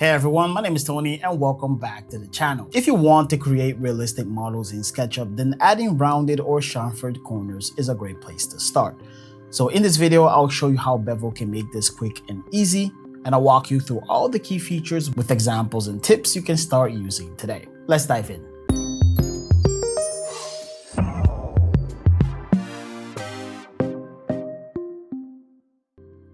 Hey everyone, my name is Tony and welcome back to the channel. If you want to create realistic models in SketchUp, then adding rounded or chamfered corners is a great place to start. So in this video, I'll show you how Bevel can make this quick and easy, and I'll walk you through all the key features with examples and tips you can start using today. Let's dive in.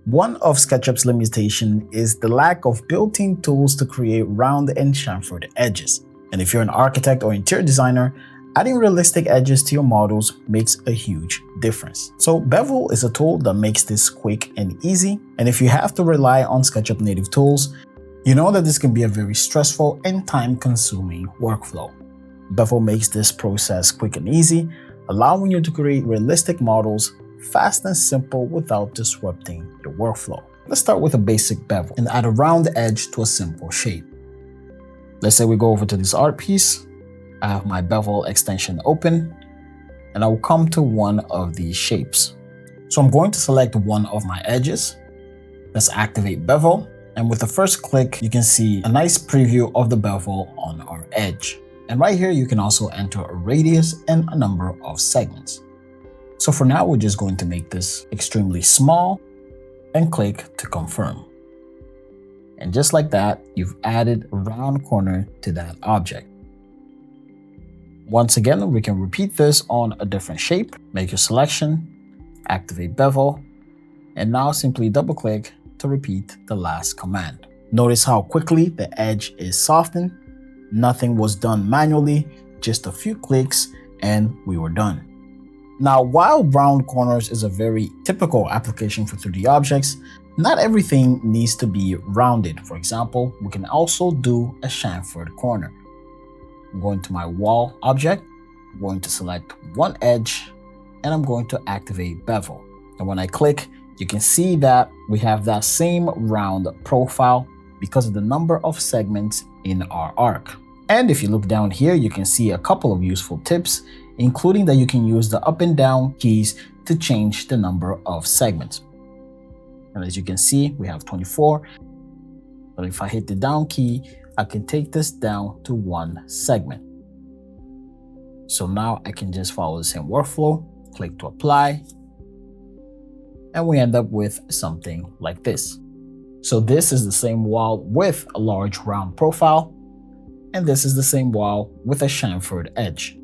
One of SketchUp's limitations is the lack of built-in tools to create round and chamfered edges. And if you're an architect or interior designer, adding realistic edges to your models makes a huge difference. So Bevel is a tool that makes this quick and easy. And if you have to rely on SketchUp native tools, you know that this can be a very stressful and time-consuming workflow. Bevel makes this process quick and easy, allowing you to create realistic models fast and simple without disrupting your workflow. Let's start with a basic bevel and add a round edge to a simple shape. Let's say we go over to this art piece. I have my bevel extension open and I will come to one of these shapes. So I'm going to select one of my edges. Let's activate bevel, and with the first click you can see a nice preview of the bevel on our edge. And right here you can also enter a radius and a number of segments. So for now, we're just going to make this extremely small and click to confirm. And just like that, you've added a round corner to that object. Once again, we can repeat this on a different shape. Make your selection, activate bevel, and now simply double click to repeat the last command. Notice how quickly the edge is softened. Nothing was done manually, just a few clicks and we were done. Now, while round corners is a very typical application for 3D objects, not everything needs to be rounded. For example, we can also do a chamfered corner. I'm going to my wall object, I'm going to select one edge, and I'm going to activate bevel. And when I click, you can see that we have that same round profile because of the number of segments in our arc. And if you look down here, you can see a couple of useful tips, including that you can use the up and down keys to change the number of segments. And as you can see, we have 24. But if I hit the down key, I can take this down to one segment. So now I can just follow the same workflow, click to apply, and we end up with something like this. So this is the same wall with a large round profile, and this is the same wall with a chamfered edge.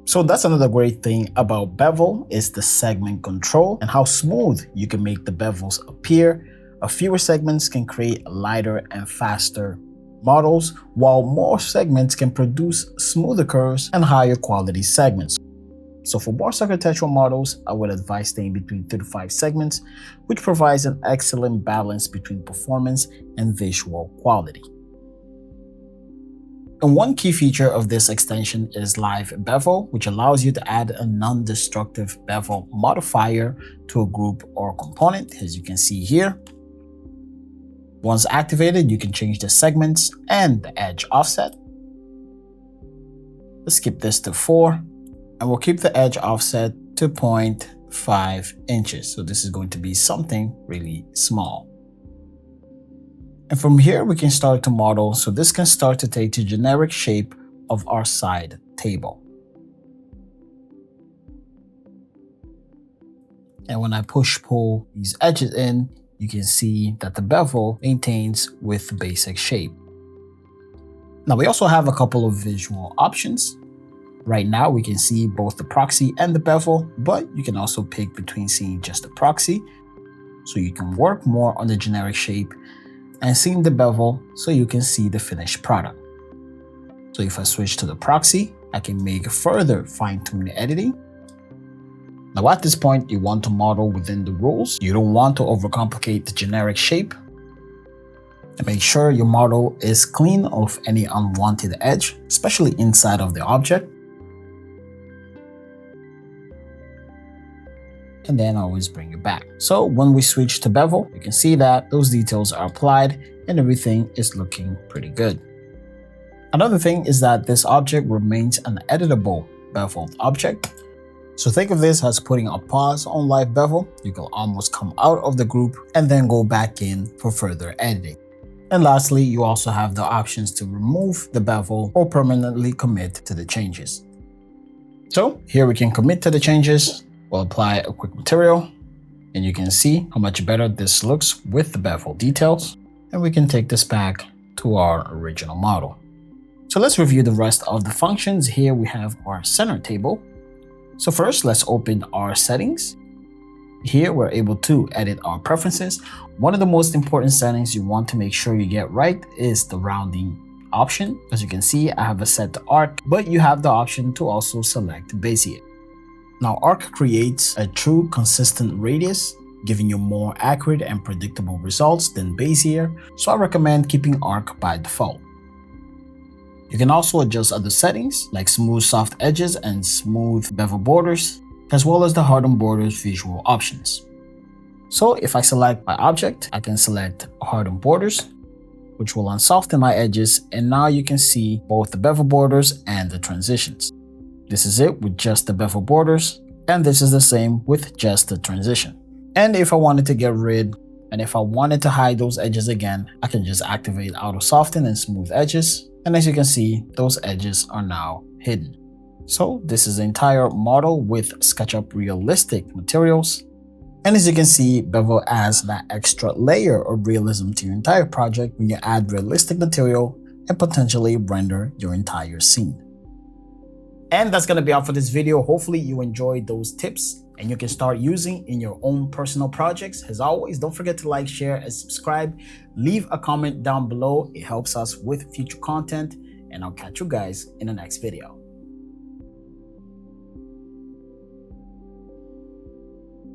So that's another great thing about Bevel is the segment control and how smooth you can make the bevels appear. A fewer segments can create lighter and faster models, while more segments can produce smoother curves and higher quality segments. So for more architectural models, I would advise staying between 3 to 5 segments, which provides an excellent balance between performance and visual quality. And one key feature of this extension is Live Bevel, which allows you to add a non-destructive bevel modifier to a group or component, as you can see here. Once activated, you can change the segments and the edge offset. Let's skip this to 4, and we'll keep the edge offset to 0.5 inches. So this is going to be something really small. And from here, we can start to model. So this can start to take the generic shape of our side table. And when I push-pull these edges in, you can see that the bevel maintains with the basic shape. Now we also have a couple of visual options. Right now, we can see both the proxy and the bevel, but you can also pick between seeing just the proxy. So you can work more on the generic shape and seeing the bevel so you can see the finished product. So if I switch to the proxy, I can make further fine-tune editing. Now at this point, you want to model within the rules. You don't want to overcomplicate the generic shape. And make sure your model is clean of any unwanted edge, especially inside of the object. And then always bring it back. So when we switch to bevel, you can see that those details are applied and everything is looking pretty good. Another thing is that this object remains an editable beveled object. So think of this as putting a pause on Live Bevel. You can almost come out of the group and then go back in for further editing. And lastly, you also have the options to remove the bevel or permanently commit to the changes. So here we can commit to the changes. We'll apply a quick material, and you can see how much better this looks with the bevel details. And we can take this back to our original model. So let's review the rest of the functions. Here we have our center table. So first, let's open our settings. Here we're able to edit our preferences. One of the most important settings you want to make sure you get right is the rounding option. As you can see, I have it set to arc, but you have the option to also select Bezier. Now arc creates a true consistent radius, giving you more accurate and predictable results than Bezier, so I recommend keeping arc by default. You can also adjust other settings like smooth soft edges and smooth bevel borders, as well as the hardened borders visual options. So if I select my object, I can select hardened borders, which will unsoften my edges, and now you can see both the bevel borders and the transitions. This is it with just the bevel borders, and this is the same with just the transition. And if I wanted to get rid, and if I wanted to hide those edges again, I can just activate auto soften and smooth edges, and as you can see, those edges are now hidden. So this is the entire model with SketchUp realistic materials. And as you can see, Bevel adds that extra layer of realism to your entire project when you add realistic material and potentially render your entire scene. And that's going to be all for this video. Hopefully you enjoyed those tips and you can start using in your own personal projects. As always, don't forget to like, share, and subscribe. Leave a comment down below. It helps us with future content, and I'll catch you guys in the next video.